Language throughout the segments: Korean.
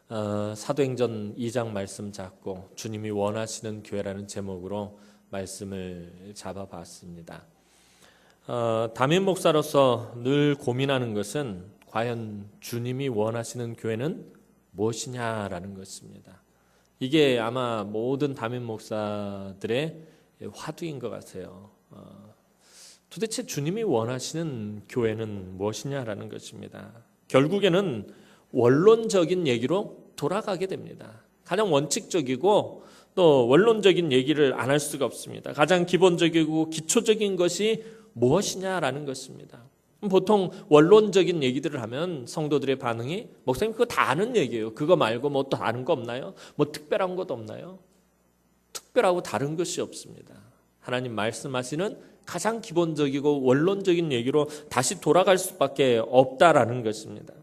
사도행전 2장 말씀 잡고 주님이 원하시는 교회라는 제목으로 말씀을 잡아봤습니다. 담임 목사로서 늘 고민하는 것은 과연 주님이 원하시는 교회는 무엇이냐라는 것입니다. 이게 아마 모든 담임 목사들의 화두인 것 같아요. 도대체 주님이 원하시는 교회는 무엇이냐라는 것입니다. 결국에는 원론적인 얘기로 돌아가게 됩니다. 가장 원칙적이고 또 원론적인 얘기를 안 할 수가 없습니다. 가장 기본적이고 기초적인 것이 무엇이냐라는 것입니다. 보통 원론적인 얘기들을 하면 성도들의 반응이 목사님 그거 다 아는 얘기예요. 그거 말고 뭐 또 아는 거 없나요? 뭐 특별한 것 없나요? 특별하고 다른 것이 없습니다. 하나님 말씀하시는 가장 기본적이고 원론적인 얘기로 다시 돌아갈 수밖에 없다라는 것입니다.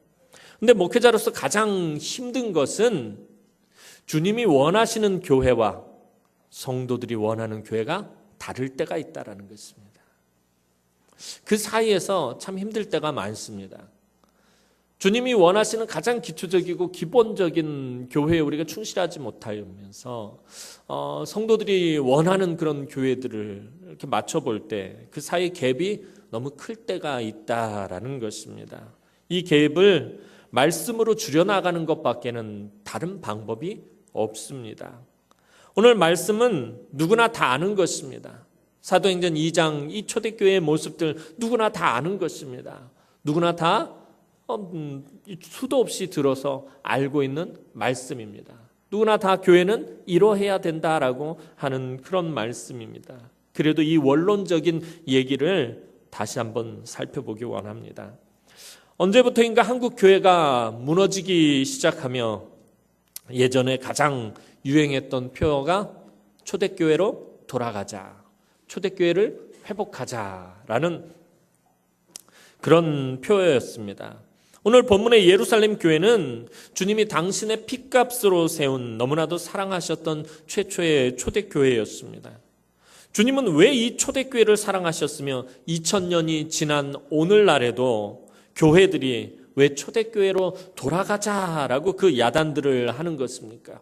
근데 목회자로서 가장 힘든 것은 주님이 원하시는 교회와 성도들이 원하는 교회가 다를 때가 있다라는 것입니다. 그 사이에서 참 힘들 때가 많습니다. 주님이 원하시는 가장 기초적이고 기본적인 교회에 우리가 충실하지 못하면서 성도들이 원하는 그런 교회들을 이렇게 맞춰볼 때 그 사이 갭이 너무 클 때가 있다라는 것입니다. 이 갭을 말씀으로 줄여나가는 것밖에는 다른 방법이 없습니다. 오늘 말씀은 누구나 다 아는 것입니다. 사도행전 2장 이 초대교회의 모습들 누구나 다 아는 것입니다. 누구나 다 수도 없이 들어서 알고 있는 말씀입니다. 누구나 다 교회는 이러해야 된다라고 하는 그런 말씀입니다. 그래도 이 원론적인 얘기를 다시 한번 살펴보기 원합니다. 언제부터인가 한국 교회가 무너지기 시작하며 예전에 가장 유행했던 표어가 초대교회로 돌아가자, 초대교회를 회복하자라는 그런 표어였습니다. 오늘 본문의 예루살렘 교회는 주님이 당신의 핏값으로 세운 너무나도 사랑하셨던 최초의 초대교회였습니다. 주님은 왜 이 초대교회를 사랑하셨으며 2000년이 지난 오늘날에도 교회들이 왜 초대교회로 돌아가자라고 그 야단들을 하는 것입니까?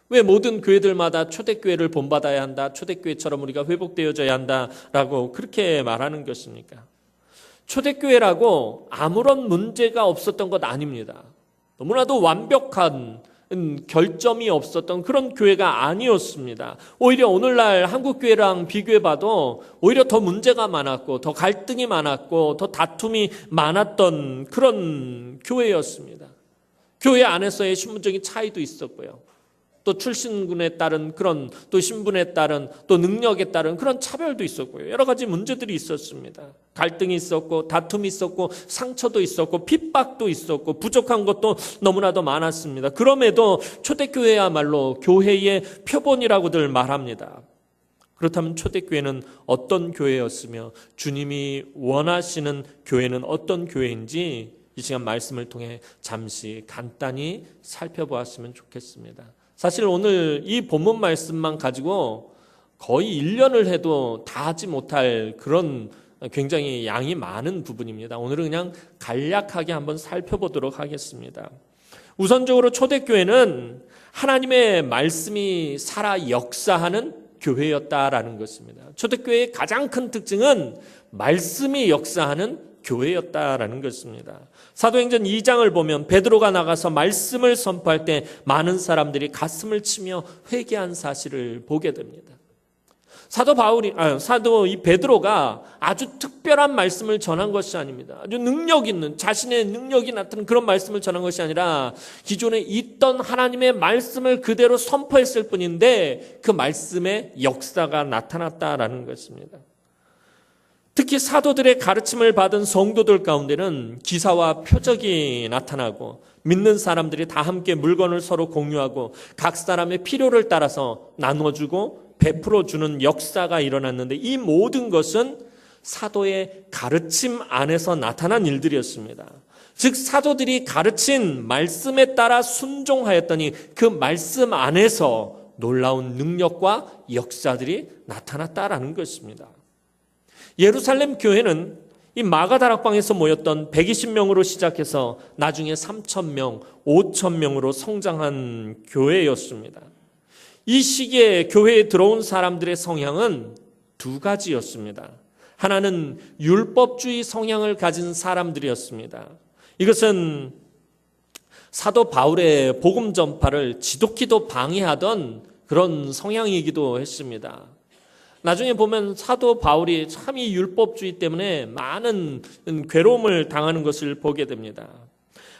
왜 모든 교회들마다 초대교회를 본받아야 한다, 초대교회처럼 우리가 회복되어져야 한다라고 그렇게 말하는 것입니까? 초대교회라고 아무런 문제가 없었던 것 아닙니다. 너무나도 완벽한 결점이 없었던 그런 교회가 아니었습니다. 오히려 오늘날 한국 교회랑 비교해봐도 오히려 더 문제가 많았고 더 갈등이 많았고 더 다툼이 많았던 그런 교회였습니다. 교회 안에서의 신분적인 차이도 있었고요. 또 출신군에 따른 그런 또 신분에 따른 또 능력에 따른 그런 차별도 있었고요. 여러 가지 문제들이 있었습니다. 갈등이 있었고 다툼이 있었고 상처도 있었고 핍박도 있었고 부족한 것도 너무나도 많았습니다. 그럼에도 초대교회야말로 교회의 표본이라고들 말합니다. 그렇다면 초대교회는 어떤 교회였으며 주님이 원하시는 교회는 어떤 교회인지 이 시간 말씀을 통해 잠시 간단히 살펴보았으면 좋겠습니다. 사실 오늘 이 본문 말씀만 가지고 거의 1년을 해도 다 하지 못할 그런 굉장히 양이 많은 부분입니다. 오늘은 그냥 간략하게 한번 살펴보도록 하겠습니다. 우선적으로 초대교회는 하나님의 말씀이 살아 역사하는 교회였다라는 것입니다. 초대교회의 가장 큰 특징은 말씀이 역사하는 교회였다라는 것입니다. 사도행전 2장을 보면 베드로가 나가서 말씀을 선포할 때 많은 사람들이 가슴을 치며 회개한 사실을 보게 됩니다. 사도 이 베드로가 아주 특별한 말씀을 전한 것이 아닙니다. 아주 능력 있는 자신의 능력이 나타나는 그런 말씀을 전한 것이 아니라 기존에 있던 하나님의 말씀을 그대로 선포했을 뿐인데 그 말씀의 역사가 나타났다라는 것입니다. 특히 사도들의 가르침을 받은 성도들 가운데는 기사와 표적이 나타나고 믿는 사람들이 다 함께 물건을 서로 공유하고 각 사람의 필요를 따라서 나눠주고 베풀어주는 역사가 일어났는데 이 모든 것은 사도의 가르침 안에서 나타난 일들이었습니다. 즉 사도들이 가르친 말씀에 따라 순종하였더니 그 말씀 안에서 놀라운 능력과 역사들이 나타났다라는 것입니다. 예루살렘 교회는 이 마가다락방에서 모였던 120명으로 시작해서 나중에 3,000명, 5,000명으로 성장한 교회였습니다. 이 시기에 교회에 들어온 사람들의 성향은 두 가지였습니다. 하나는 율법주의 성향을 가진 사람들이었습니다. 이것은 사도 바울의 복음 전파를 지독히도 방해하던 그런 성향이기도 했습니다. 나중에 보면 사도 바울이 참 이 율법주의 때문에 많은 괴로움을 당하는 것을 보게 됩니다.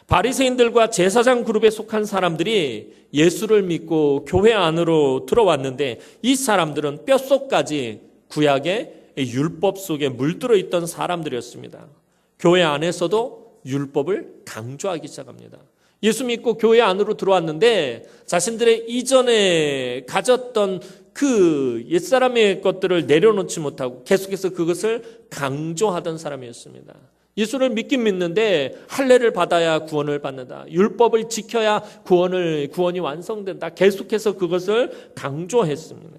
바리새인들과 제사장 그룹에 속한 사람들이 예수를 믿고 교회 안으로 들어왔는데 이 사람들은 뼛속까지 구약의 율법 속에 물들어 있던 사람들이었습니다. 교회 안에서도 율법을 강조하기 시작합니다. 예수 믿고 교회 안으로 들어왔는데 자신들의 이전에 가졌던 그 옛사람의 것들을 내려놓지 못하고 계속해서 그것을 강조하던 사람이었습니다. 예수를 믿긴 믿는데 할례를 받아야 구원을 받는다. 율법을 지켜야 구원이 완성된다. 계속해서 그것을 강조했습니다.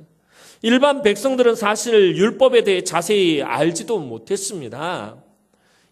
일반 백성들은 사실 율법에 대해 자세히 알지도 못했습니다.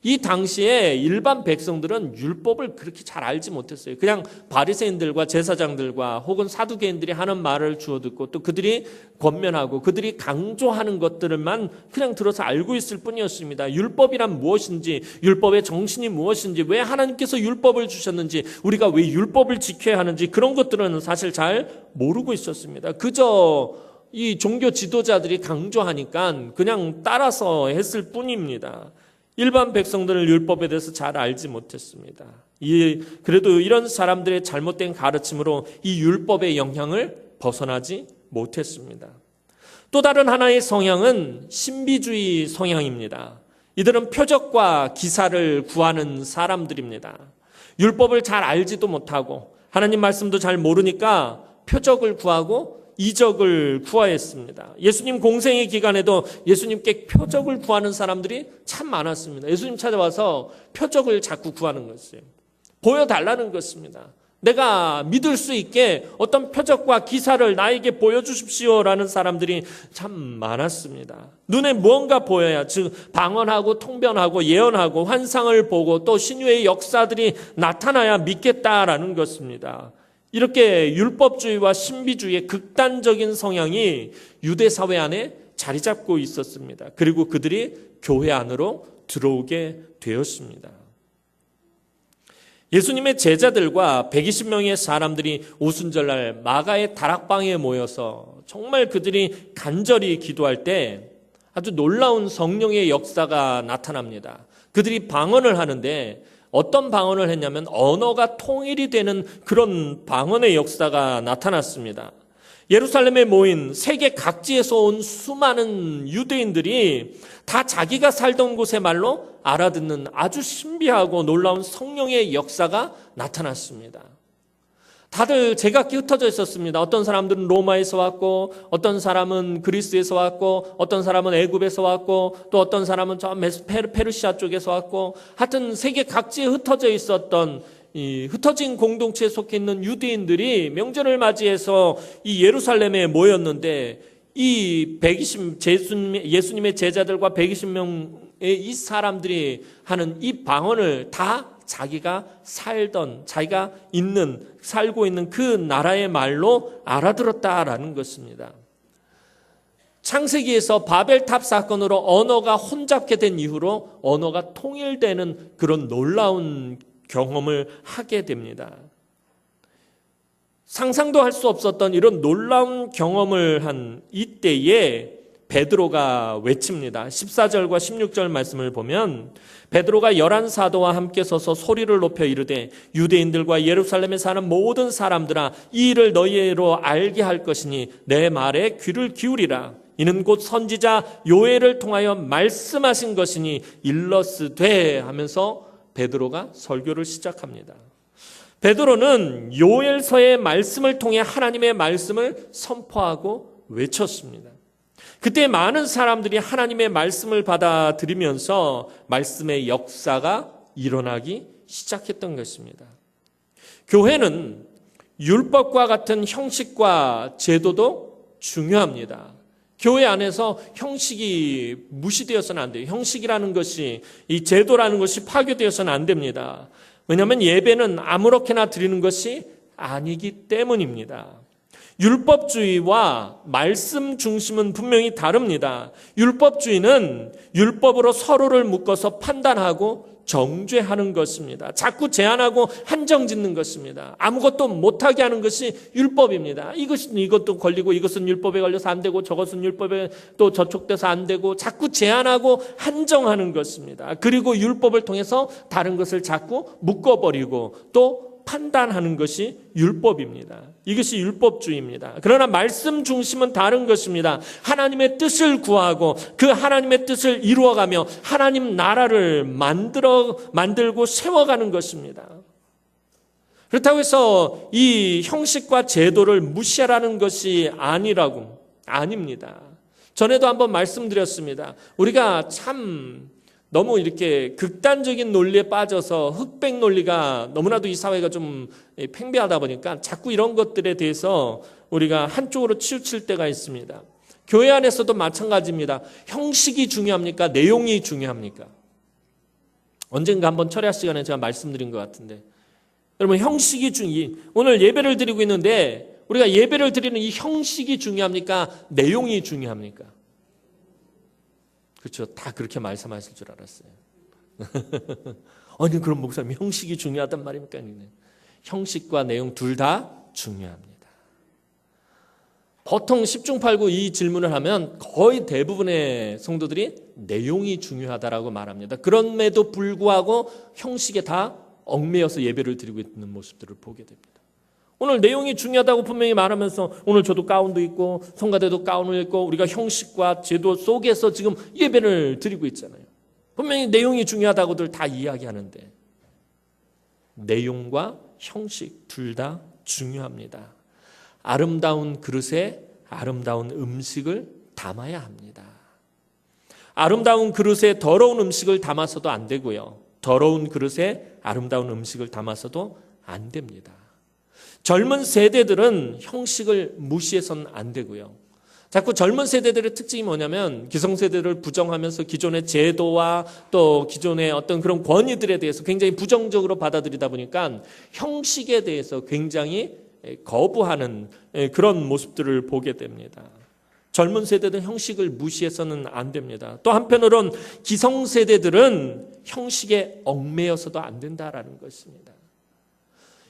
이 당시에 일반 백성들은 율법을 그렇게 잘 알지 못했어요. 그냥 바리새인들과 제사장들과 혹은 사두개인들이 하는 말을 주워 듣고 또 그들이 권면하고 그들이 강조하는 것들만 그냥 들어서 알고 있을 뿐이었습니다. 율법이란 무엇인지, 율법의 정신이 무엇인지, 왜 하나님께서 율법을 주셨는지, 우리가 왜 율법을 지켜야 하는지 그런 것들은 사실 잘 모르고 있었습니다. 그저 이 종교 지도자들이 강조하니까 그냥 따라서 했을 뿐입니다. 일반 백성들은 율법에 대해서 잘 알지 못했습니다. 그래도 이런 사람들의 잘못된 가르침으로 이 율법의 영향을 벗어나지 못했습니다. 또 다른 하나의 성향은 신비주의 성향입니다. 이들은 표적과 기사를 구하는 사람들입니다. 율법을 잘 알지도 못하고 하나님 말씀도 잘 모르니까 표적을 구하고 이적을 구하였습니다. 예수님 공생의 기간에도 예수님께 표적을 구하는 사람들이 참 많았습니다. 예수님 찾아와서 표적을 자꾸 구하는 것이에요. 보여달라는 것입니다. 내가 믿을 수 있게 어떤 표적과 기사를 나에게 보여주십시오라는 사람들이 참 많았습니다. 눈에 무언가 보여야, 즉 방언하고 통변하고 예언하고 환상을 보고 또 신유의 역사들이 나타나야 믿겠다라는 것입니다. 이렇게 율법주의와 신비주의의 극단적인 성향이 유대 사회 안에 자리 잡고 있었습니다. 그리고 그들이 교회 안으로 들어오게 되었습니다. 예수님의 제자들과 120명의 사람들이 오순절날 마가의 다락방에 모여서 정말 그들이 간절히 기도할 때 아주 놀라운 성령의 역사가 나타납니다. 그들이 방언을 하는데 어떤 방언을 했냐면 언어가 통일이 되는 그런 방언의 역사가 나타났습니다. 예루살렘에 모인 세계 각지에서 온 수많은 유대인들이 다 자기가 살던 곳의 말로 알아듣는 아주 신비하고 놀라운 성령의 역사가 나타났습니다. 다들 제각기 흩어져 있었습니다. 어떤 사람들은 로마에서 왔고, 어떤 사람은 그리스에서 왔고, 어떤 사람은 애굽에서 왔고, 또 어떤 사람은 저 페르시아 쪽에서 왔고, 하여튼 세계 각지에 흩어져 있었던 이 흩어진 공동체에 속해 있는 유대인들이 명절을 맞이해서 이 예루살렘에 모였는데 이 예수님의 제자들과 120명의 이 사람들이 하는 이 방언을 다 자기가 살고 있는 그 나라의 말로 알아들었다라는 것입니다. 창세기에서 바벨탑 사건으로 언어가 혼잡게 된 이후로 언어가 통일되는 그런 놀라운 경험을 하게 됩니다. 상상도 할 수 없었던 이런 놀라운 경험을 한 이때에 베드로가 외칩니다. 14절과 16절 말씀을 보면 베드로가 11사도와 함께 서서 소리를 높여 이르되 유대인들과 예루살렘에 사는 모든 사람들아 이 일을 너희로 알게 할 것이니 내 말에 귀를 기울이라. 이는 곧 선지자 요엘을 통하여 말씀하신 것이니 일러스되 하면서 베드로가 설교를 시작합니다. 베드로는 요엘서의 말씀을 통해 하나님의 말씀을 선포하고 외쳤습니다. 그때 많은 사람들이 하나님의 말씀을 받아들이면서 말씀의 역사가 일어나기 시작했던 것입니다. 교회는 율법과 같은 형식과 제도도 중요합니다. 교회 안에서 형식이 무시되어서는 안 돼요. 형식이라는 것이, 이 제도라는 것이 파괴되어서는 안 됩니다. 왜냐하면 예배는 아무렇게나 드리는 것이 아니기 때문입니다. 율법주의와 말씀 중심은 분명히 다릅니다. 율법주의는 율법으로 서로를 묶어서 판단하고 정죄하는 것입니다. 자꾸 제한하고 한정 짓는 것입니다. 아무것도 못하게 하는 것이 율법입니다. 이것도 걸리고 이것은 율법에 걸려서 안 되고 저것은 율법에 또 저촉돼서 안 되고 자꾸 제한하고 한정하는 것입니다. 그리고 율법을 통해서 다른 것을 자꾸 묶어버리고 또 판단하는 것이 율법입니다. 이것이 율법주의입니다. 그러나 말씀 중심은 다른 것입니다. 하나님의 뜻을 구하고 그 하나님의 뜻을 이루어가며 하나님 나라를 만들고 세워가는 것입니다. 그렇다고 해서 이 형식과 제도를 무시하라는 것이 아닙니다. 전에도 한번 말씀드렸습니다. 우리가 참 너무 이렇게 극단적인 논리에 빠져서 흑백 논리가 너무나도 이 사회가 좀 팽배하다 보니까 자꾸 이런 것들에 대해서 우리가 한쪽으로 치우칠 때가 있습니다. 교회 안에서도 마찬가지입니다. 형식이 중요합니까? 내용이 중요합니까? 언젠가 한번 철야 시간에 제가 말씀드린 것 같은데, 여러분 형식이 오늘 예배를 드리고 있는데 우리가 예배를 드리는 이 형식이 중요합니까? 내용이 중요합니까? 그렇죠. 다 그렇게 말씀하실 줄 알았어요. 아니 그럼 목사님 형식이 중요하단 말입니까? 형식과 내용 둘 다 중요합니다. 보통 10중 8구 이 질문을 하면 거의 대부분의 성도들이 내용이 중요하다라고 말합니다. 그럼에도 불구하고 형식에 다 얽매여서 예배를 드리고 있는 모습들을 보게 됩니다. 오늘 내용이 중요하다고 분명히 말하면서 오늘 저도 가운도 입고 성가대도 가운을 입고 우리가 형식과 제도 속에서 지금 예배를 드리고 있잖아요. 분명히 내용이 중요하다고들 다 이야기하는데 내용과 형식 둘 다 중요합니다. 아름다운 그릇에 아름다운 음식을 담아야 합니다. 아름다운 그릇에 더러운 음식을 담아서도 안 되고요. 더러운 그릇에 아름다운 음식을 담아서도 안 됩니다. 젊은 세대들은 형식을 무시해서는 안 되고요. 자꾸 젊은 세대들의 특징이 뭐냐면 기성세대를 부정하면서 기존의 제도와 또 기존의 어떤 그런 권위들에 대해서 굉장히 부정적으로 받아들이다 보니까 형식에 대해서 굉장히 거부하는 그런 모습들을 보게 됩니다. 젊은 세대들은 형식을 무시해서는 안 됩니다. 또 한편으론 기성세대들은 형식에 얽매여서도 안 된다라는 것입니다.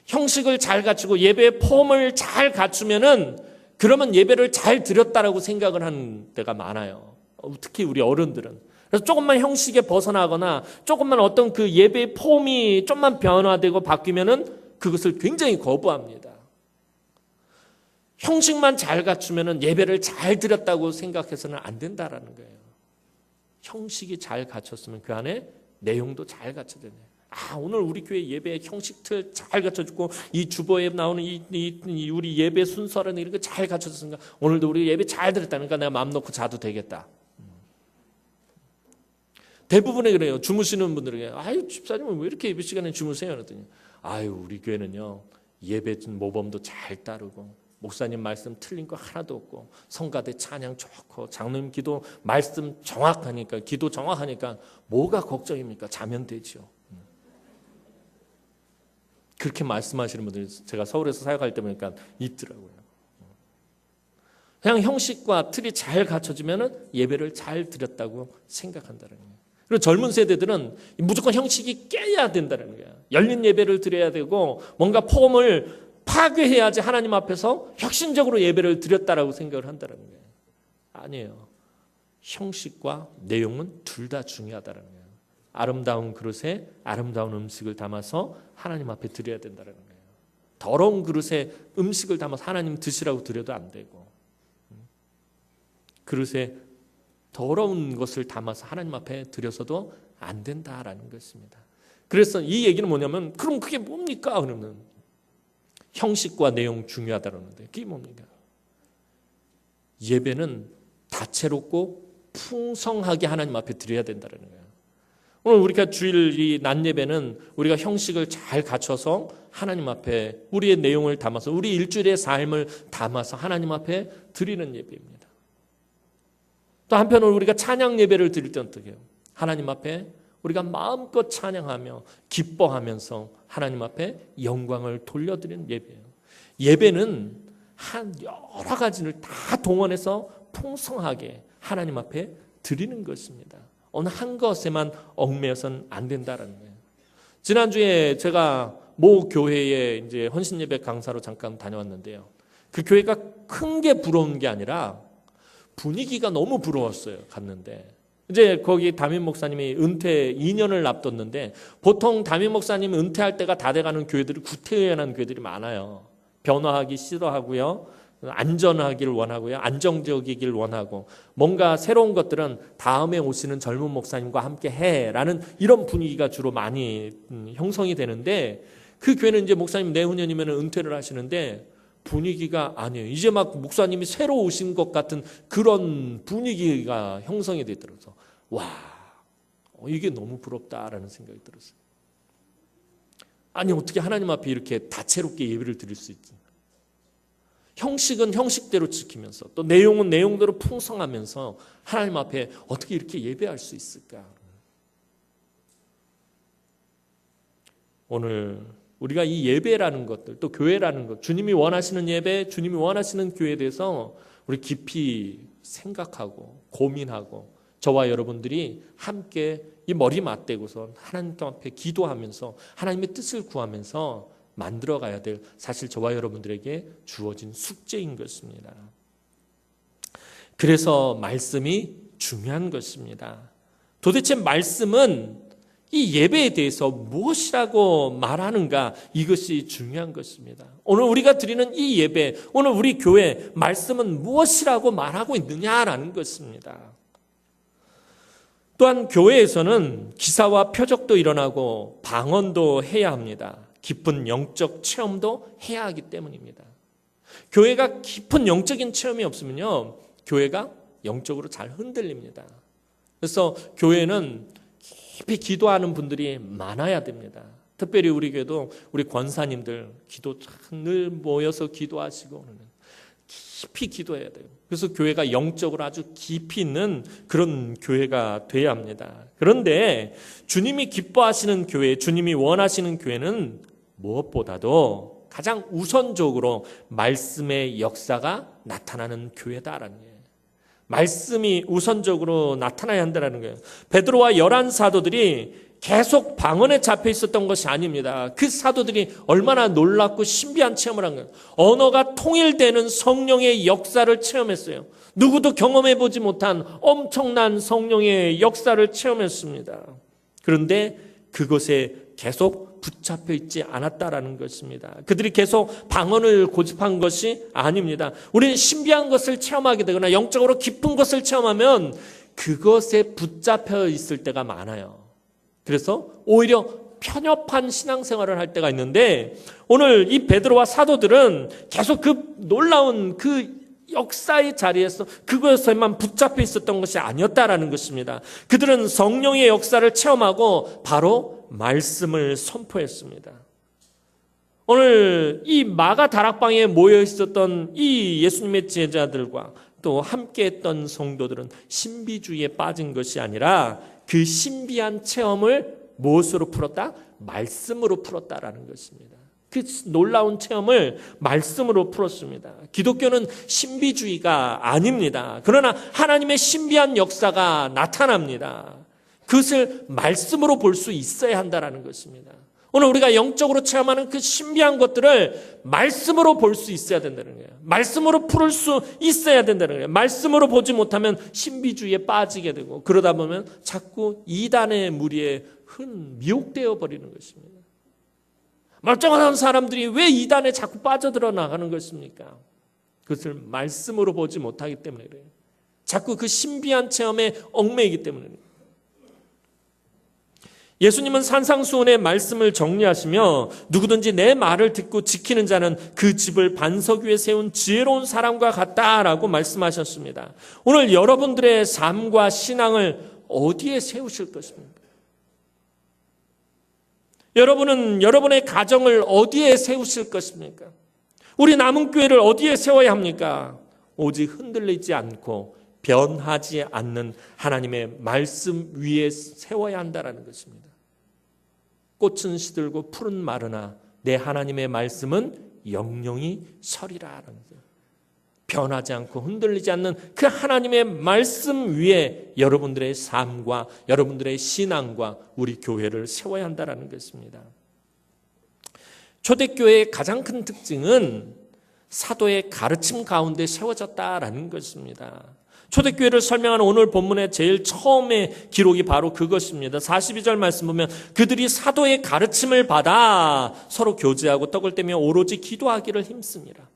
형식을 잘 갖추고 예배의 폼을 잘 갖추면은 그러면 예배를 잘 드렸다라고 생각을 하는 때가 많아요. 특히 우리 어른들은. 그래서 조금만 형식에 벗어나거나 조금만 어떤 그 예배의 폼이 좀만 변화되고 바뀌면은 그것을 굉장히 거부합니다. 형식만 잘 갖추면은 예배를 잘 드렸다고 생각해서는 안 된다라는 거예요. 형식이 잘 갖췄으면 그 안에 내용도 잘 갖춰야 되네요. 오늘 우리 교회 예배 형식틀 잘 갖춰주고 이 주보에 나오는 이 우리 예배 순서라는 이런 거 잘 갖춰졌으니까 오늘도 우리 예배 잘 드렸다니까 내가 마음 놓고 자도 되겠다. 대부분의 그래요. 주무시는 분들에게 집사님은 왜 이렇게 예배 시간에 주무세요? 그랬더니 우리 교회는요 예배 모범도 잘 따르고 목사님 말씀 틀린 거 하나도 없고 성가대 찬양 좋고 장로님 기도 말씀 정확하니까 기도 정확하니까 뭐가 걱정입니까? 자면 되죠. 그렇게 말씀하시는 분들이 제가 서울에서 사역할 때 보니까 있더라고요. 그냥 형식과 틀이 잘 갖춰지면 예배를 잘 드렸다고 생각한다는 거예요. 그리고 젊은 세대들은 무조건 형식이 깨야 된다는 거예요. 열린 예배를 드려야 되고 뭔가 폼을 파괴해야지 하나님 앞에서 혁신적으로 예배를 드렸다라고 생각을 한다는 거예요. 아니에요. 형식과 내용은 둘 다 중요하다는 거예요. 아름다운 그릇에 아름다운 음식을 담아서 하나님 앞에 드려야 된다는 거예요. 더러운 그릇에 음식을 담아서 하나님 드시라고 드려도 안 되고 그릇에 더러운 것을 담아서 하나님 앞에 드려서도 안 된다라는 것입니다. 그래서 이 얘기는 뭐냐면 그럼 그게 뭡니까? 그러면 형식과 내용 중요하다는데 그게 뭡니까? 예배는 다채롭고 풍성하게 하나님 앞에 드려야 된다는 거예요. 오늘 우리가 주일 이 낮 예배는 우리가 형식을 잘 갖춰서 하나님 앞에 우리의 내용을 담아서 우리 일주일의 삶을 담아서 하나님 앞에 드리는 예배입니다. 또 한편으로 우리가 찬양 예배를 드릴 때 어떻게 해요? 하나님 앞에 우리가 마음껏 찬양하며 기뻐하면서 하나님 앞에 영광을 돌려드리는 예배예요. 예배는 한 여러 가지를 다 동원해서 풍성하게 하나님 앞에 드리는 것입니다. 어느 한 것에만 얽매여서는 안 된다는 거예요. 지난주에 제가 모 교회에 이제 헌신 예배 강사로 잠깐 다녀왔는데요. 그 교회가 큰 게 부러운 게 아니라 분위기가 너무 부러웠어요. 갔는데 이제 거기 담임 목사님이 은퇴 2년을 앞뒀는데 보통 담임 목사님이 은퇴할 때가 다 돼가는 교회들이 구태의연한 교회들이 많아요. 변화하기 싫어하고요. 안전하기를 원하고요. 안정적이길 원하고 뭔가 새로운 것들은 다음에 오시는 젊은 목사님과 함께 해라는 이런 분위기가 주로 많이 형성이 되는데 그 교회는 이제 목사님 내후년이면 은퇴를 하시는데 분위기가 아니에요. 이제 막 목사님이 새로 오신 것 같은 그런 분위기가 형성이 되더라고요. 와, 이게 너무 부럽다라는 생각이 들었어요. 아니 어떻게 하나님 앞에 이렇게 다채롭게 예배를 드릴 수 있지? 형식은 형식대로 지키면서 또 내용은 내용대로 풍성하면서 하나님 앞에 어떻게 이렇게 예배할 수 있을까? 오늘 우리가 이 예배라는 것들 또 교회라는 것 주님이 원하시는 예배 주님이 원하시는 교회에 대해서 우리 깊이 생각하고 고민하고 저와 여러분들이 함께 이 머리 맞대고서 하나님 앞에 기도하면서 하나님의 뜻을 구하면서 만들어가야 될 사실 저와 여러분들에게 주어진 숙제인 것입니다. 그래서 말씀이 중요한 것입니다. 도대체 말씀은 이 예배에 대해서 무엇이라고 말하는가 이것이 중요한 것입니다. 오늘 우리가 드리는 이 예배 오늘 우리 교회 말씀은 무엇이라고 말하고 있느냐라는 것입니다. 또한 교회에서는 기사와 표적도 일어나고 방언도 해야 합니다. 깊은 영적 체험도 해야 하기 때문입니다. 교회가 깊은 영적인 체험이 없으면요 교회가 영적으로 잘 흔들립니다. 그래서 교회는 깊이 기도하는 분들이 많아야 됩니다. 특별히 우리 교회도 우리 권사님들 기도 늘 모여서 기도하시고 깊이 기도해야 돼요. 그래서 교회가 영적으로 아주 깊이 있는 그런 교회가 돼야 합니다. 그런데 주님이 기뻐하시는 교회, 주님이 원하시는 교회는 무엇보다도 가장 우선적으로 말씀의 역사가 나타나는 교회다라는 거예요. 말씀이 우선적으로 나타나야 한다는 거예요. 베드로와 11 사도들이 계속 방언에 잡혀 있었던 것이 아닙니다. 그 사도들이 얼마나 놀랍고 신비한 체험을 한 거예요. 언어가 통일되는 성령의 역사를 체험했어요. 누구도 경험해보지 못한 엄청난 성령의 역사를 체험했습니다. 그런데 그것에 계속 붙잡혀 있지 않았다라는 것입니다. 그들이 계속 방언을 고집한 것이 아닙니다. 우리는 신비한 것을 체험하게 되거나 영적으로 깊은 것을 체험하면 그것에 붙잡혀 있을 때가 많아요. 그래서 오히려 편협한 신앙생활을 할 때가 있는데 오늘 이 베드로와 사도들은 계속 그 놀라운 그 역사의 자리에서 그것에만 붙잡혀 있었던 것이 아니었다라는 것입니다. 그들은 성령의 역사를 체험하고 바로 말씀을 선포했습니다. 오늘 이 마가 다락방에 모여 있었던 이 예수님의 제자들과 또 함께했던 성도들은 신비주의에 빠진 것이 아니라 그 신비한 체험을 무엇으로 풀었다? 말씀으로 풀었다라는 것입니다. 그 놀라운 체험을 말씀으로 풀었습니다. 기독교는 신비주의가 아닙니다. 그러나 하나님의 신비한 역사가 나타납니다. 그것을 말씀으로 볼 수 있어야 한다는 것입니다. 오늘 우리가 영적으로 체험하는 그 신비한 것들을 말씀으로 볼 수 있어야 된다는 거예요. 말씀으로 풀을 수 있어야 된다는 거예요. 말씀으로 보지 못하면 신비주의에 빠지게 되고 그러다 보면 자꾸 이단의 무리에 미혹되어 버리는 것입니다. 멀쩡한 사람들이 왜 이단에 자꾸 빠져들어 나가는 것입니까? 그것을 말씀으로 보지 못하기 때문에 그래요. 자꾸 그 신비한 체험에 얽매이기 때문에 그래요. 예수님은 산상수훈의 말씀을 정리하시며 누구든지 내 말을 듣고 지키는 자는 그 집을 반석 위에 세운 지혜로운 사람과 같다라고 말씀하셨습니다. 오늘 여러분들의 삶과 신앙을 어디에 세우실 것입니까? 여러분은 여러분의 가정을 어디에 세우실 것입니까? 우리 남은 교회를 어디에 세워야 합니까? 오직 흔들리지 않고 변하지 않는 하나님의 말씀 위에 세워야 한다는 것입니다. 꽃은 시들고 풀은 마르나 내 하나님의 말씀은 영영이 서리라라는 거예요. 변하지 않고 흔들리지 않는 그 하나님의 말씀 위에 여러분들의 삶과 여러분들의 신앙과 우리 교회를 세워야 한다는 것입니다. 초대교회의 가장 큰 특징은 사도의 가르침 가운데 세워졌다라는 것입니다. 초대교회를 설명하는 오늘 본문의 제일 처음에 기록이 바로 그것입니다. 42절 말씀 보면 그들이 사도의 가르침을 받아 서로 교제하고 떡을 떼며 오로지 기도하기를 힘씁니다.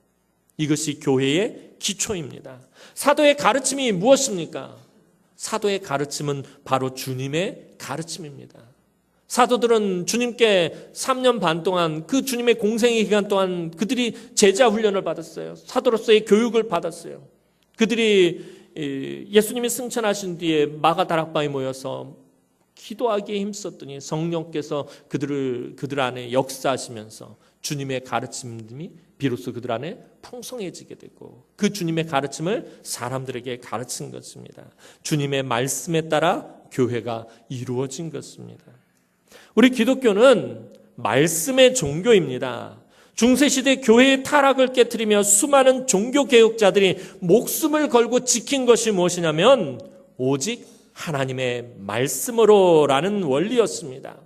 이것이 교회의 기초입니다. 사도의 가르침이 무엇입니까? 사도의 가르침은 바로 주님의 가르침입니다. 사도들은 주님께 3년 반 동안 그 주님의 공생의 기간 동안 그들이 제자 훈련을 받았어요. 사도로서의 교육을 받았어요. 그들이 예수님이 승천하신 뒤에 마가다락방에 모여서 기도하기에 힘썼더니 성령께서 그들 안에 역사하시면서 주님의 가르침이 비로소 그들 안에 풍성해지게 되고 그 주님의 가르침을 사람들에게 가르친 것입니다. 주님의 말씀에 따라 교회가 이루어진 것입니다. 우리 기독교는 말씀의 종교입니다. 중세시대 교회의 타락을 깨트리며 수많은 종교개혁자들이 목숨을 걸고 지킨 것이 무엇이냐면 오직 하나님의 말씀으로라는 원리였습니다.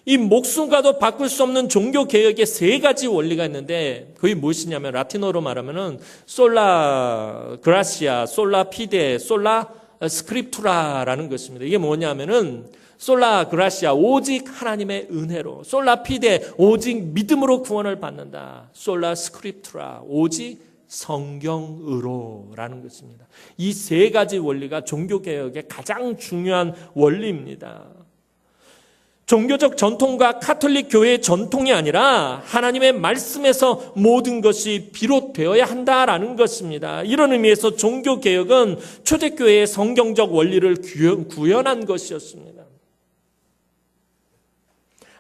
이 목숨과도 바꿀 수 없는 종교개혁의 세 가지 원리가 있는데 그게 무엇이냐면 라틴어로 말하면 솔라 그라시아, 솔라 피데, 솔라 스크립투라라는 것입니다. 이게 뭐냐면은 솔라 그라시아 오직 하나님의 은혜로, 솔라 피데 오직 믿음으로 구원을 받는다, 솔라 스크립투라 오직 성경으로라는 것입니다. 이 세 가지 원리가 종교개혁의 가장 중요한 원리입니다. 종교적 전통과 카톨릭 교회의 전통이 아니라 하나님의 말씀에서 모든 것이 비롯되어야 한다라는 것입니다. 이런 의미에서 종교개혁은 초대교회의 성경적 원리를 구현한 것이었습니다.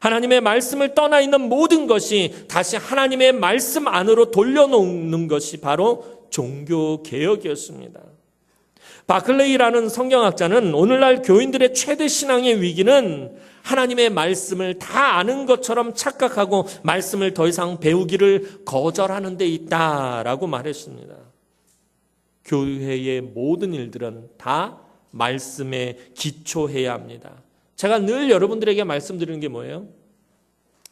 하나님의 말씀을 떠나 있는 모든 것이 다시 하나님의 말씀 안으로 돌려놓는 것이 바로 종교개혁이었습니다. 바클레이라는 성경학자는 오늘날 교인들의 최대 신앙의 위기는 하나님의 말씀을 다 아는 것처럼 착각하고 말씀을 더 이상 배우기를 거절하는 데 있다라고 말했습니다. 교회의 모든 일들은 다 말씀에 기초해야 합니다. 제가 늘 여러분들에게 말씀드리는 게 뭐예요?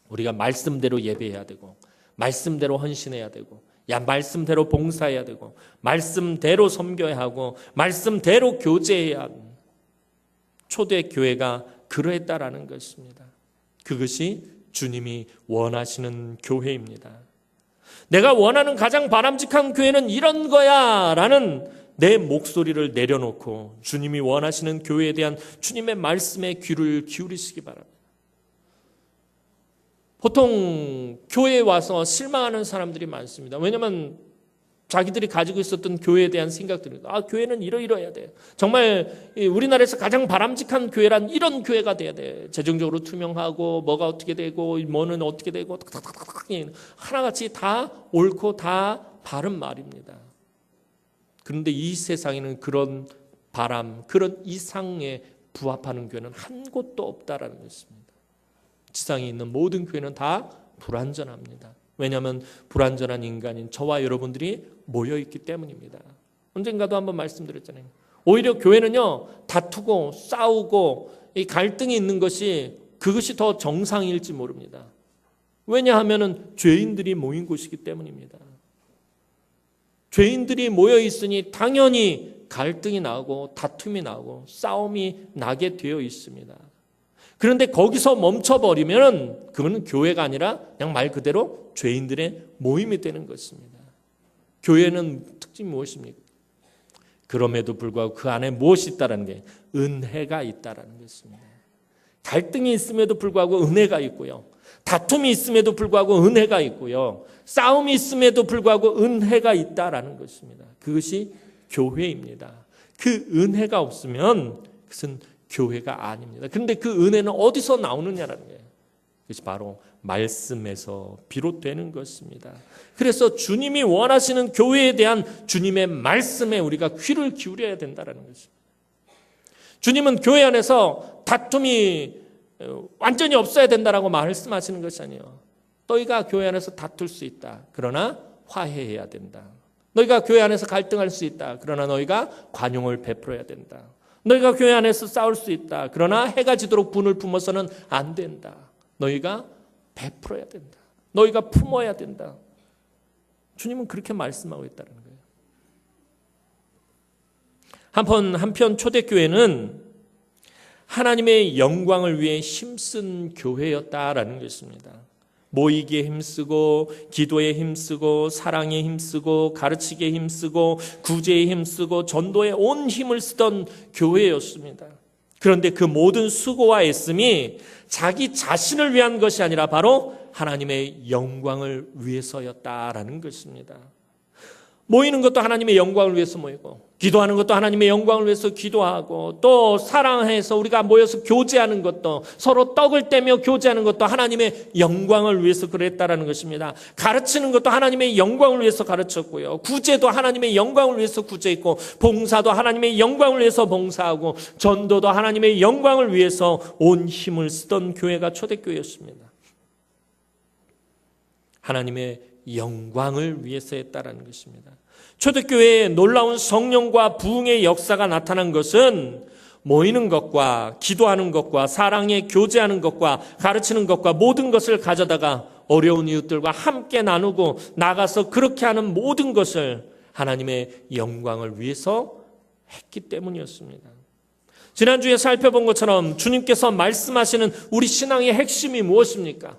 우리가 말씀대로 예배해야 되고 말씀대로 헌신해야 되고 말씀대로 봉사해야 되고 말씀대로 섬겨야 하고 말씀대로 교제해야 하고 초대교회가 그러했다라는 것입니다. 그것이 주님이 원하시는 교회입니다. 내가 원하는 가장 바람직한 교회는 이런 거야 라는 내 목소리를 내려놓고 주님이 원하시는 교회에 대한 주님의 말씀에 귀를 기울이시기 바랍니다. 보통 교회에 와서 실망하는 사람들이 많습니다. 왜냐하면 자기들이 가지고 있었던 교회에 대한 생각들이 교회는 이러이러해야 돼. 정말 우리나라에서 가장 바람직한 교회란 이런 교회가 돼야 돼. 재정적으로 투명하고 뭐가 어떻게 되고 뭐는 어떻게 되고 하나같이 다 옳고 다 바른 말입니다. 그런데 이 세상에는 그런 바람, 그런 이상에 부합하는 교회는 한 곳도 없다라는 것입니다. 지상에 있는 모든 교회는 다 불완전합니다. 왜냐하면 불완전한 인간인 저와 여러분들이 모여있기 때문입니다. 언젠가도 한번 말씀드렸잖아요. 오히려 교회는요, 다투고 싸우고 이 갈등이 있는 것이 그것이 더 정상일지 모릅니다. 왜냐하면 죄인들이 모인 곳이기 때문입니다. 죄인들이 모여 있으니 당연히 갈등이 나고 다툼이 나고 싸움이 나게 되어 있습니다. 그런데 거기서 멈춰버리면 그거는 교회가 아니라 그냥 말 그대로 죄인들의 모임이 되는 것입니다. 교회는 특징이 무엇입니까? 그럼에도 불구하고 그 안에 무엇이 있다는 게 은혜가 있다는 것입니다. 갈등이 있음에도 불구하고 은혜가 있고요. 다툼이 있음에도 불구하고 은혜가 있고요. 싸움이 있음에도 불구하고 은혜가 있다는 것입니다. 그것이 교회입니다. 그 은혜가 없으면 그것은 교회가 아닙니다. 그런데 그 은혜는 어디서 나오느냐라는 거예요. 그것이 바로 말씀에서 비롯되는 것입니다. 그래서 주님이 원하시는 교회에 대한 주님의 말씀에 우리가 귀를 기울여야 된다는 것입니다. 주님은 교회 안에서 다툼이 완전히 없어야 된다라고 말씀하시는 것이 아니에요. 너희가 교회 안에서 다툴 수 있다. 그러나 화해해야 된다. 너희가 교회 안에서 갈등할 수 있다. 그러나 너희가 관용을 베풀어야 된다. 너희가 교회 안에서 싸울 수 있다. 그러나 해가 지도록 분을 품어서는 안 된다. 너희가 베풀어야 된다. 너희가 품어야 된다. 주님은 그렇게 말씀하고 있다는 거예요. 한편 초대교회는 하나님의 영광을 위해 힘쓴 교회였다라는 것입니다. 모이기에 힘쓰고 기도에 힘쓰고 사랑에 힘쓰고 가르치기에 힘쓰고 구제에 힘쓰고 전도에 온 힘을 쓰던 교회였습니다. 그런데 그 모든 수고와 애씀이 자기 자신을 위한 것이 아니라 바로 하나님의 영광을 위해서였다라는 것입니다. 모이는 것도 하나님의 영광을 위해서 모이고 기도하는 것도 하나님의 영광을 위해서 기도하고 또 사랑해서 우리가 모여서 교제하는 것도 서로 떡을 떼며 교제하는 것도 하나님의 영광을 위해서 그랬다라는 것입니다. 가르치는 것도 하나님의 영광을 위해서 가르쳤고요. 구제도 하나님의 영광을 위해서 구제했고 봉사도 하나님의 영광을 위해서 봉사하고 전도도 하나님의 영광을 위해서 온 힘을 쓰던 교회가 초대교회였습니다. 하나님의 영광을 위해서 했다라는 것입니다. 초대교회에 놀라운 성령과 부흥의 역사가 나타난 것은 모이는 것과 기도하는 것과 사랑에 교제하는 것과 가르치는 것과 모든 것을 가져다가 어려운 이웃들과 함께 나누고 나가서 그렇게 하는 모든 것을 하나님의 영광을 위해서 했기 때문이었습니다. 지난주에 살펴본 것처럼 주님께서 말씀하시는 우리 신앙의 핵심이 무엇입니까?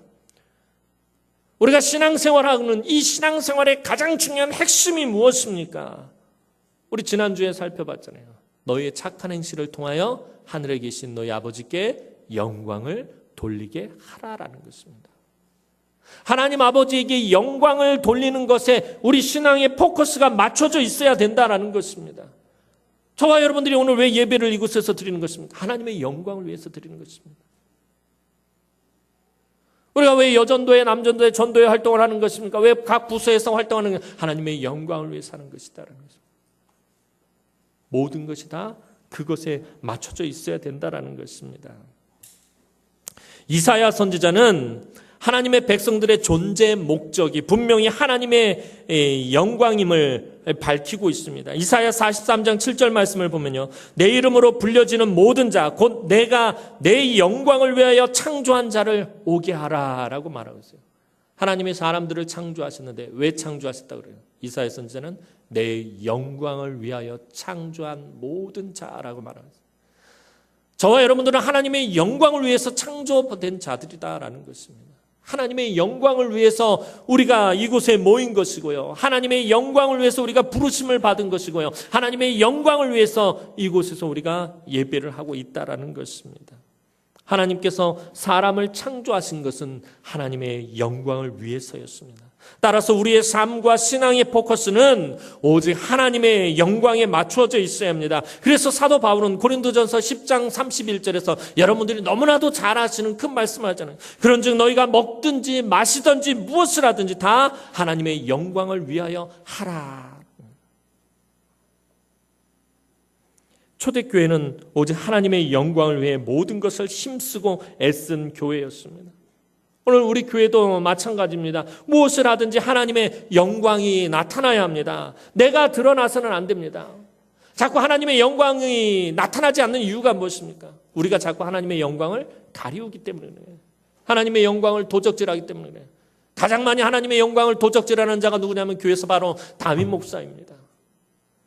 우리가 신앙생활하는 이 신앙생활의 가장 중요한 핵심이 무엇입니까? 우리 지난주에 살펴봤잖아요. 너희의 착한 행실을 통하여 하늘에 계신 너희 아버지께 영광을 돌리게 하라라는 것입니다. 하나님 아버지에게 영광을 돌리는 것에 우리 신앙의 포커스가 맞춰져 있어야 된다는 것입니다. 저와 여러분들이 오늘 왜 예배를 이곳에서 드리는 것입니까? 하나님의 영광을 위해서 드리는 것입니다. 우리가 왜 여전도회, 남전도회, 전도회 활동을 하는 것입니까? 왜 각 부서에서 활동하는 것? 하나님의 영광을 위해서 하는 것이다라는 것입니다. 모든 것이 다 그것에 맞춰져 있어야 된다라는 것입니다. 이사야 선지자는 하나님의 백성들의 존재 목적이 분명히 하나님의 영광임을 밝히고 있습니다. 이사야 43장 7절 말씀을 보면요. 내 이름으로 불려지는 모든 자, 곧 내가 내 영광을 위하여 창조한 자를 오게 하라라고 말하고 있어요. 하나님이 사람들을 창조하셨는데 왜 창조하셨다고 그래요? 이사야 선지자는 내 영광을 위하여 창조한 모든 자라고 말하고 있어요. 저와 여러분들은 하나님의 영광을 위해서 창조된 자들이다라는 것입니다. 하나님의 영광을 위해서 우리가 이곳에 모인 것이고요. 하나님의 영광을 위해서 우리가 부르심을 받은 것이고요. 하나님의 영광을 위해서 이곳에서 우리가 예배를 하고 있다라는 것입니다. 하나님께서 사람을 창조하신 것은 하나님의 영광을 위해서였습니다. 따라서 우리의 삶과 신앙의 포커스는 오직 하나님의 영광에 맞춰져 있어야 합니다. 그래서 사도 바울은 고린도전서 10장 31절에서 여러분들이 너무나도 잘 아시는 큰 말씀을 하잖아요. 그런즉 너희가 먹든지 마시든지 무엇을 하든지 다 하나님의 영광을 위하여 하라. 초대교회는 오직 하나님의 영광을 위해 모든 것을 힘쓰고 애쓴 교회였습니다. 오늘 우리 교회도 마찬가지입니다. 무엇을 하든지 하나님의 영광이 나타나야 합니다. 내가 드러나서는 안 됩니다. 자꾸 하나님의 영광이 나타나지 않는 이유가 무엇입니까? 우리가 자꾸 하나님의 영광을 가리우기 때문에 그래요. 하나님의 영광을 도적질하기 때문에 그래요. 가장 많이 하나님의 영광을 도적질하는 자가 누구냐면 교회에서 바로 다윗 목사입니다.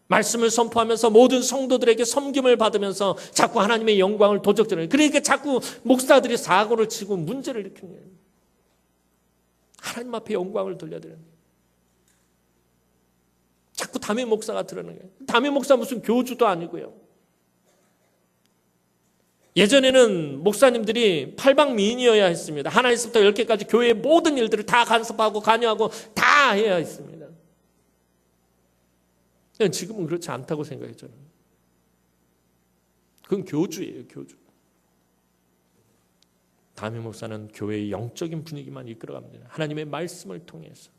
말씀을 선포하면서 모든 성도들에게 섬김을 받으면서 자꾸 하나님의 영광을 도적질해요. 그러니까 자꾸 목사들이 사고를 치고 문제를 일으키는 거예요. 하나님 앞에 영광을 돌려드리는 거예요. 자꾸 담임 목사가 드러나는 거예요. 담임 목사 무슨 교주도 아니고요. 예전에는 목사님들이 팔방미인이어야 했습니다. 하나에서부터 10개까지 교회의 모든 일들을 다 간섭하고 관여하고 다 해야 했습니다. 지금은 그렇지 않다고 생각해요. 저는. 그건 교주예요. 교주. 담임 목사는 교회의 영적인 분위기만 이끌어갑니다. 하나님의 말씀을 통해서.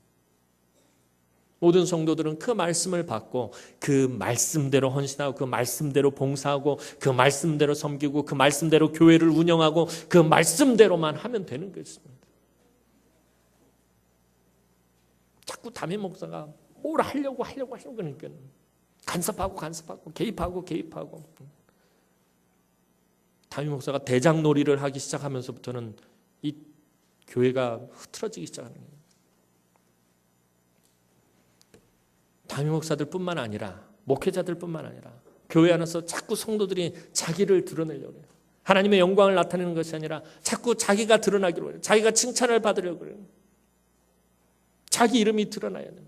모든 성도들은 그 말씀을 받고 그 말씀대로 헌신하고 그 말씀대로 봉사하고 그 말씀대로 섬기고 그 말씀대로 교회를 운영하고 그 말씀대로만 하면 되는 것입니다. 자꾸 담임 목사가 뭘 하려고 그러니까 간섭하고 개입하고 담임 목사가 대장놀이를 하기 시작하면서부터는 이 교회가 흐트러지기 시작하는 거예요. 담임 목사들뿐만 아니라 목회자들뿐만 아니라 교회 안에서 자꾸 성도들이 자기를 드러내려고 해요. 하나님의 영광을 나타내는 것이 아니라 자꾸 자기가 드러나기로 해요. 자기가 칭찬을 받으려고 해요. 자기 이름이 드러나야 돼요.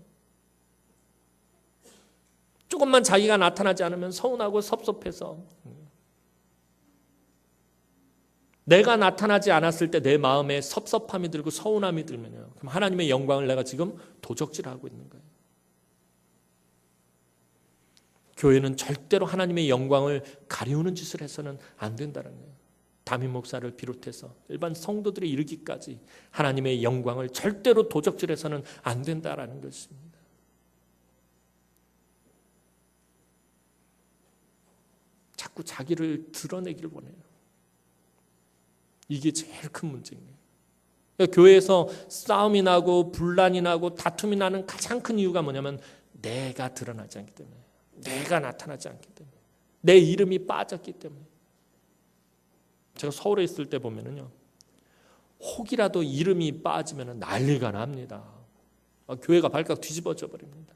조금만 자기가 나타나지 않으면 서운하고 섭섭해서 내가 나타나지 않았을 때 내 마음에 섭섭함이 들고 서운함이 들면요. 그럼 하나님의 영광을 내가 지금 도적질하고 있는 거예요. 교회는 절대로 하나님의 영광을 가리우는 짓을 해서는 안 된다는 거예요. 담임 목사를 비롯해서 일반 성도들이 이르기까지 하나님의 영광을 절대로 도적질해서는 안 된다라는 것입니다. 자꾸 자기를 드러내기를 원해요. 이게 제일 큰 문제예요. 그러니까 교회에서 싸움이 나고 분란이 나고 다툼이 나는 가장 큰 이유가 뭐냐면 내가 드러나지 않기 때문에, 내가 나타나지 않기 때문에, 내 이름이 빠졌기 때문에. 제가 서울에 있을 때 보면은요, 혹이라도 이름이 빠지면 난리가 납니다. 교회가 발칵 뒤집어져 버립니다.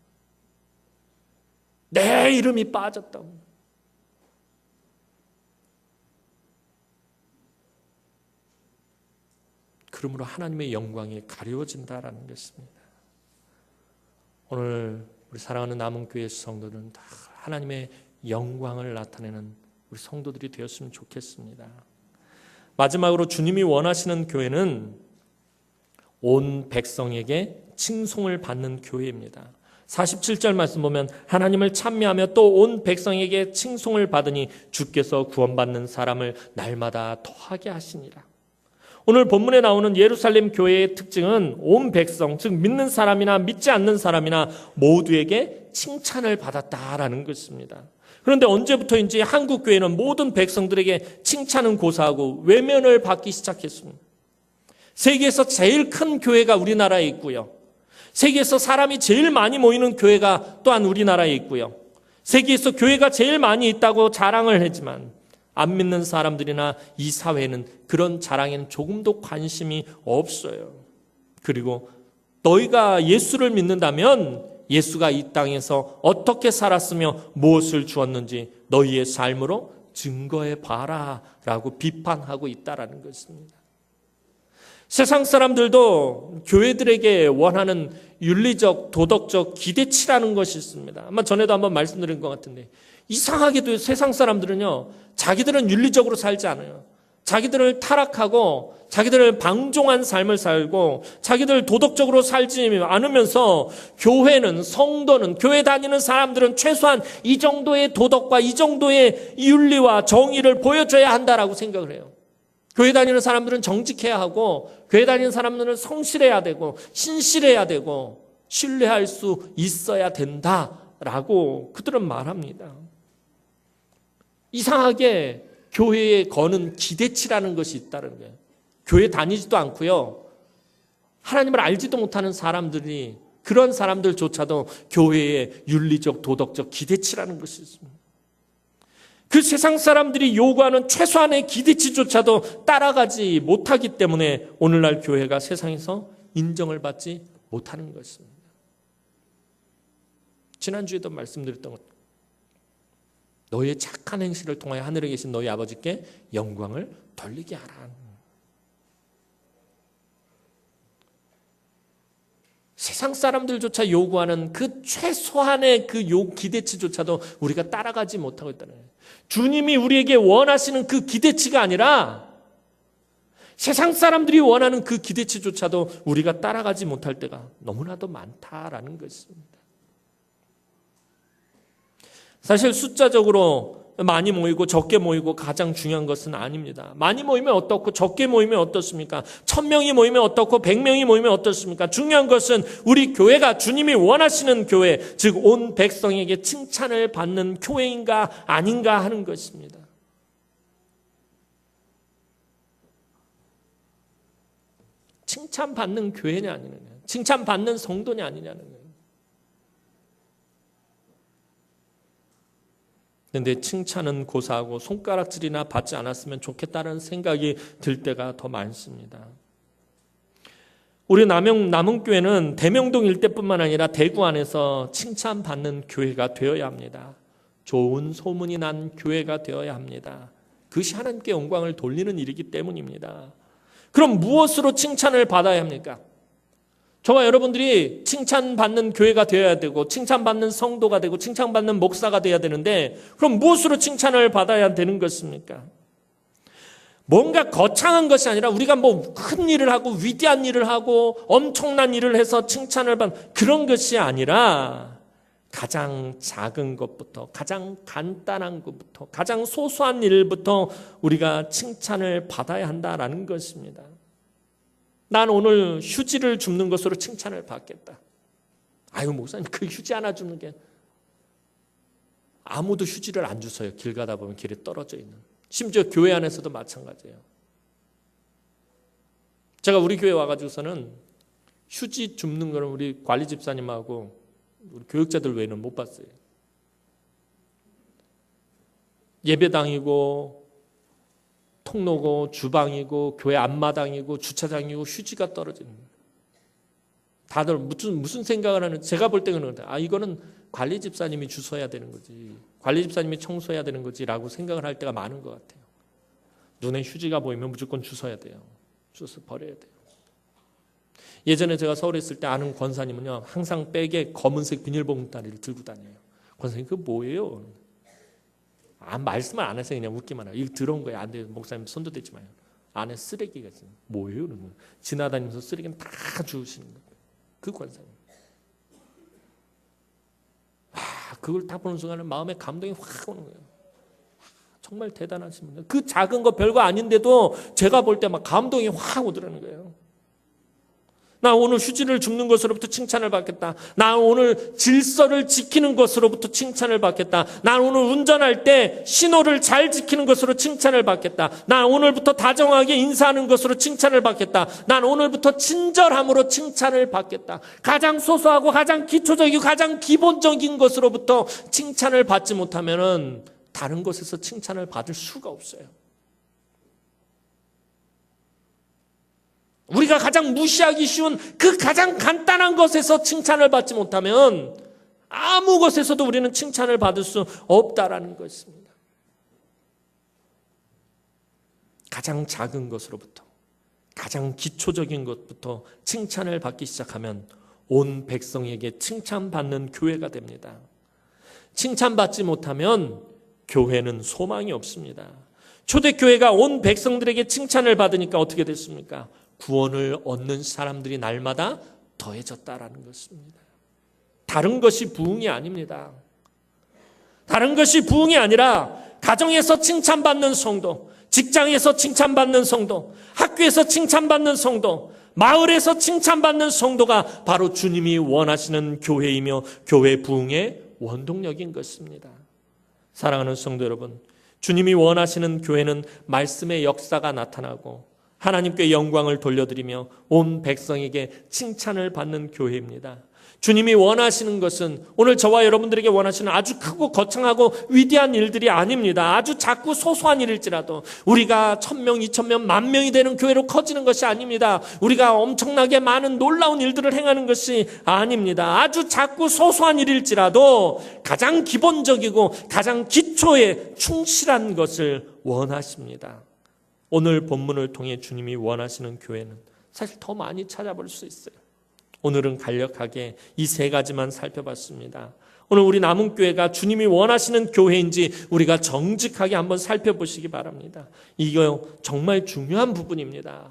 내 이름이 빠졌다고. 그러므로 하나님의 영광이 가려워진다라는 것입니다. 오늘 우리 사랑하는 남은교회 성도들은 다 하나님의 영광을 나타내는 우리 성도들이 되었으면 좋겠습니다. 마지막으로 주님이 원하시는 교회는 온 백성에게 칭송을 받는 교회입니다. 47절 말씀 보면 하나님을 찬미하며 또 온 백성에게 칭송을 받으니 주께서 구원받는 사람을 날마다 더하게 하시니라. 오늘 본문에 나오는 예루살렘 교회의 특징은 온 백성, 즉 믿는 사람이나 믿지 않는 사람이나 모두에게 칭찬을 받았다라는 것입니다. 그런데 언제부터인지 한국 교회는 모든 백성들에게 칭찬은 고사하고 외면을 받기 시작했습니다. 세계에서 제일 큰 교회가 우리나라에 있고요. 세계에서 사람이 제일 많이 모이는 교회가 또한 우리나라에 있고요. 세계에서 교회가 제일 많이 있다고 자랑을 하지만 안 믿는 사람들이나 이 사회는 그런 자랑에는 조금도 관심이 없어요. 그리고 너희가 예수를 믿는다면 예수가 이 땅에서 어떻게 살았으며 무엇을 주었는지 너희의 삶으로 증거해 봐라 라고 비판하고 있다라는 것입니다. 세상 사람들도 교회들에게 원하는 윤리적, 도덕적 기대치라는 것이 있습니다. 아마 전에도 한번 말씀드린 것 같은데 이상하게도 세상 사람들은요, 자기들은 윤리적으로 살지 않아요. 자기들을 타락하고 자기들을 방종한 삶을 살고 자기들 도덕적으로 살지 않으면서 교회는, 성도는, 교회 다니는 사람들은 최소한 이 정도의 도덕과 이 정도의 윤리와 정의를 보여줘야 한다라고 생각을 해요. 교회 다니는 사람들은 정직해야 하고 교회 다니는 사람들은 성실해야 되고 신실해야 되고 신뢰할 수 있어야 된다라고 그들은 말합니다. 이상하게 교회에 거는 기대치라는 것이 있다는 거예요. 교회 다니지도 않고요. 하나님을 알지도 못하는 사람들이, 그런 사람들조차도 교회에 윤리적, 도덕적 기대치라는 것이 있습니다. 그 세상 사람들이 요구하는 최소한의 기대치조차도 따라가지 못하기 때문에 오늘날 교회가 세상에서 인정을 받지 못하는 것입니다. 지난주에도 말씀드렸던 것, 너희의 착한 행실을 통하여 하늘에 계신 너희 아버지께 영광을 돌리게 하라. 세상 사람들조차 요구하는 그 최소한의 그 기대치조차도 우리가 따라가지 못하고 있다는 거예요. 주님이 우리에게 원하시는 그 기대치가 아니라 세상 사람들이 원하는 그 기대치조차도 우리가 따라가지 못할 때가 너무나도 많다라는 것입니다. 사실 숫자적으로 많이 모이고 적게 모이고 가장 중요한 것은 아닙니다. 많이 모이면 어떻고 적게 모이면 어떻습니까? 1000명이 모이면 어떻고 100명이 모이면 어떻습니까? 중요한 것은 우리 교회가 주님이 원하시는 교회, 즉 온 백성에게 칭찬을 받는 교회인가 아닌가 하는 것입니다. 칭찬받는 교회냐 아니냐, 칭찬받는 성도냐 아니냐는 거예요. 그런데 칭찬은 고사하고 손가락질이나 받지 않았으면 좋겠다는 생각이 들 때가 더 많습니다. 우리 남은교회는 대명동 일대뿐만 아니라 대구 안에서 칭찬받는 교회가 되어야 합니다. 좋은 소문이 난 교회가 되어야 합니다. 그것이 하나님께 영광을 돌리는 일이기 때문입니다. 그럼 무엇으로 칭찬을 받아야 합니까? 저와 여러분들이 칭찬받는 교회가 되어야 되고 칭찬받는 성도가 되고 칭찬받는 목사가 되어야 되는데, 그럼 무엇으로 칭찬을 받아야 되는 것입니까? 뭔가 거창한 것이 아니라 우리가 뭐 큰 일을 하고 위대한 일을 하고 엄청난 일을 해서 칭찬을 받는 그런 것이 아니라 가장 작은 것부터, 가장 간단한 것부터, 가장 소소한 일부터 우리가 칭찬을 받아야 한다라는 것입니다. 난 오늘 휴지를 줍는 것으로 칭찬을 받겠다. 아유, 목사님, 그 휴지 하나 줍는 게, 아무도 휴지를 안 주세요. 길 가다 보면 길에 떨어져 있는. 심지어 교회 안에서도 마찬가지예요. 제가 우리 교회 와가지고서는 휴지 줍는 거는 우리 관리 집사님하고 우리 교육자들 외에는 못 봤어요. 예배당이고 통로고 주방이고 교회 앞마당이고 주차장이고 휴지가 떨어지는 거예요. 다들 무슨 생각을 하는, 제가 볼 때는 이거는 관리 집사님이 주워야 되는 거지, 관리 집사님이 청소해야 되는 거지 라고 생각을 할 때가 많은 것 같아요. 눈에 휴지가 보이면 무조건 주워야 돼요. 주워서 버려야 돼요. 예전에 제가 서울에 있을 때 아는 권사님은요, 항상 백에 검은색 비닐봉다리를 들고 다녀요. 권사님, 그거 뭐예요? 말씀을 안 해서 그냥 웃기만 해요. 이거 들어온 거예요. 안 돼요. 목사님 손도 대지 마요. 안에 쓰레기가 있어요. 뭐예요? 지나다니면서 쓰레기는 다 주우시는 거예요. 그 권사님. 그걸 딱 보는 순간에 마음에 감동이 확 오는 거예요. 정말 대단하신 분들. 그 작은 거 별거 아닌데도 제가 볼 때 막 감동이 확 오더라는 거예요. 나 오늘 휴지를 줍는 것으로부터 칭찬을 받겠다. 나 오늘 질서를 지키는 것으로부터 칭찬을 받겠다. 나 오늘 운전할 때 신호를 잘 지키는 것으로 칭찬을 받겠다. 나 오늘부터 다정하게 인사하는 것으로 칭찬을 받겠다. 난 오늘부터 친절함으로 칭찬을 받겠다. 가장 소소하고 가장 기초적이고 가장 기본적인 것으로부터 칭찬을 받지 못하면은 다른 곳에서 칭찬을 받을 수가 없어요. 우리가 가장 무시하기 쉬운 그 가장 간단한 것에서 칭찬을 받지 못하면 아무 것에서도 우리는 칭찬을 받을 수 없다라는 것입니다. 가장 작은 것으로부터, 가장 기초적인 것부터 칭찬을 받기 시작하면 온 백성에게 칭찬받는 교회가 됩니다. 칭찬받지 못하면 교회는 소망이 없습니다. 초대교회가 온 백성들에게 칭찬을 받으니까 어떻게 됐습니까? 구원을 얻는 사람들이 날마다 더해졌다라는 것입니다. 다른 것이 부흥이 아닙니다. 다른 것이 부흥이 아니라 가정에서 칭찬받는 성도, 직장에서 칭찬받는 성도, 학교에서 칭찬받는 성도, 마을에서 칭찬받는 성도가 바로 주님이 원하시는 교회이며 교회 부흥의 원동력인 것입니다. 사랑하는 성도 여러분, 주님이 원하시는 교회는 말씀의 역사가 나타나고 하나님께 영광을 돌려드리며 온 백성에게 칭찬을 받는 교회입니다. 주님이 원하시는 것은 오늘 저와 여러분들에게 원하시는 아주 크고 거창하고 위대한 일들이 아닙니다. 아주 작고 소소한 일일지라도 우리가 1000명, 2000명, 10,000명이 되는 교회로 커지는 것이 아닙니다. 우리가 엄청나게 많은 놀라운 일들을 행하는 것이 아닙니다. 아주 작고 소소한 일일지라도 가장 기본적이고 가장 기초에 충실한 것을 원하십니다. 오늘 본문을 통해 주님이 원하시는 교회는 사실 더 많이 찾아볼 수 있어요. 오늘은 간략하게 이 세 가지만 살펴봤습니다. 오늘 우리 남은교회가 주님이 원하시는 교회인지 우리가 정직하게 한번 살펴보시기 바랍니다. 이거 정말 중요한 부분입니다.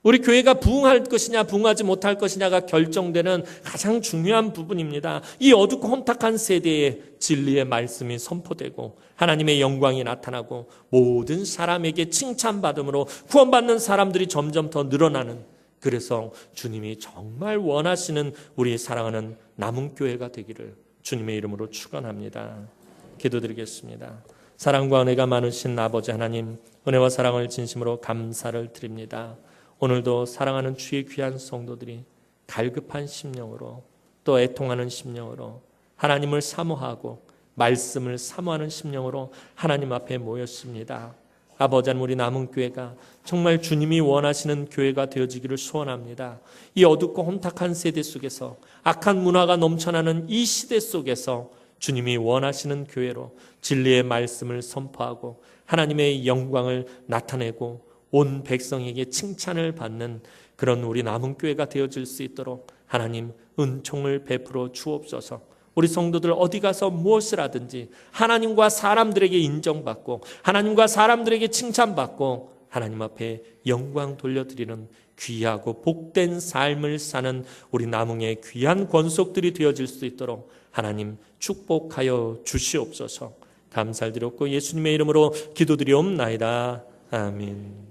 우리 교회가 부흥할 것이냐 부흥하지 못할 것이냐가 결정되는 가장 중요한 부분입니다. 이 어둡고 혼탁한 세대에 진리의 말씀이 선포되고 하나님의 영광이 나타나고 모든 사람에게 칭찬받음으로 구원받는 사람들이 점점 더 늘어나는, 그래서 주님이 정말 원하시는 우리 사랑하는 남은 교회가 되기를 주님의 이름으로 축원합니다. 기도드리겠습니다. 사랑과 은혜가 많으신 아버지 하나님, 은혜와 사랑을 진심으로 감사를 드립니다. 오늘도 사랑하는 주의 귀한 성도들이 갈급한 심령으로 또 애통하는 심령으로 하나님을 사모하고 말씀을 사모하는 심령으로 하나님 앞에 모였습니다. 아버지 하나님, 우리 남은 교회가 정말 주님이 원하시는 교회가 되어지기를 소원합니다. 이 어둡고 혼탁한 세대 속에서, 악한 문화가 넘쳐나는 이 시대 속에서 주님이 원하시는 교회로 진리의 말씀을 선포하고 하나님의 영광을 나타내고 온 백성에게 칭찬을 받는 그런 우리 남은 교회가 되어질 수 있도록 하나님 은총을 베풀어 주옵소서. 우리 성도들 어디 가서 무엇을 하든지 하나님과 사람들에게 인정받고 하나님과 사람들에게 칭찬받고 하나님 앞에 영광 돌려드리는 귀하고 복된 삶을 사는 우리 남은의 귀한 권속들이 되어질 수 있도록 하나님 축복하여 주시옵소서. 감사를 드렸고 예수님의 이름으로 기도드리옵나이다. 아멘.